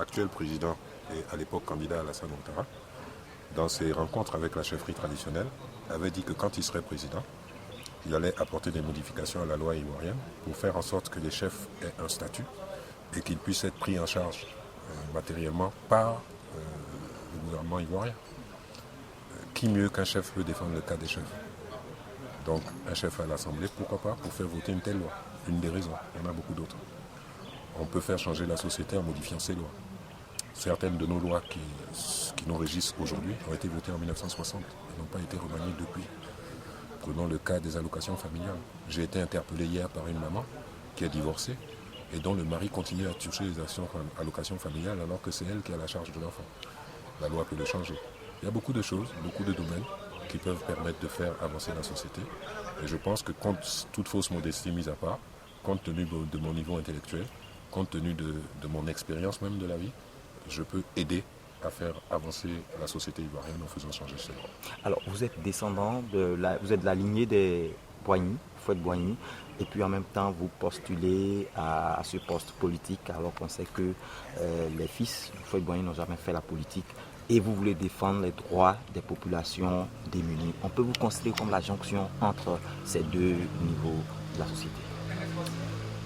l'actuel président et à l'époque candidat Alassane Ouattara, dans ses rencontres avec la chefferie traditionnelle, avait dit que quand il serait président, il allait apporter des modifications à la loi ivoirienne pour faire en sorte que les chefs aient un statut et qu'ils puissent être pris en charge matériellement par le gouvernement ivoirien. Qui mieux qu'un chef peut défendre le cas des chefs? Donc un chef à l'Assemblée, pourquoi pas, pour faire voter une telle loi. Une des raisons, il y en a beaucoup d'autres. On peut faire changer la société en modifiant ces lois. Certaines de nos lois qui nous régissent aujourd'hui ont été votées en 1960 et n'ont pas été remaniées depuis. Prenons le cas des allocations familiales. J'ai été interpellé hier par une maman qui est divorcée et dont le mari continue à toucher les allocations familiales alors que c'est elle qui a la charge de l'enfant. La loi peut le changer. Il y a beaucoup de choses, beaucoup de domaines qui peuvent permettre de faire avancer la société. Et je pense que, compte toute fausse modestie mise à part, compte tenu de mon niveau intellectuel, compte tenu de mon expérience même de la vie, je peux aider à faire avancer la société ivoirienne en faisant changer ces lois. Alors, vous êtes descendant vous êtes de la lignée des Boigny, Fouette Boigny, et puis en même temps, vous postulez à ce poste politique, alors qu'on sait que les fils de Fouette Boigny n'ont jamais fait la politique, et vous voulez défendre les droits des populations démunies. On peut vous considérer comme la jonction entre ces deux niveaux de la société.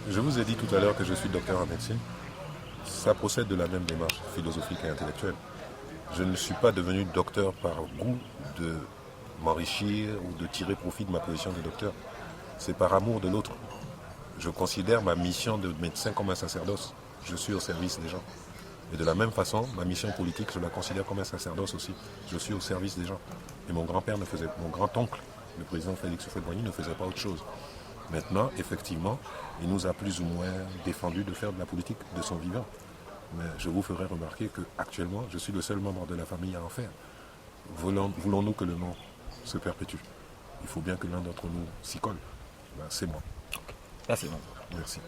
Je vous ai dit tout à l'heure que je suis docteur en médecine. Ça procède de la même démarche philosophique et intellectuelle. Je ne suis pas devenu docteur par goût de m'enrichir ou de tirer profit de ma position de docteur. C'est par amour de l'autre. Je considère ma mission de médecin comme un sacerdoce. Je suis au service des gens. Et de la même façon, ma mission politique, je la considère comme un sacerdoce aussi. Je suis au service des gens. Et mon grand-oncle, le président Félix Houphouët-Boigny, ne faisait pas autre chose. Maintenant, effectivement, il nous a plus ou moins défendu de faire de la politique de son vivant. Mais je vous ferai remarquer qu'actuellement, je suis le seul membre de la famille à en faire. Voulons-nous que le nom se perpétue? Il faut bien que l'un d'entre nous s'y colle. Ben, c'est moi. Merci. Merci.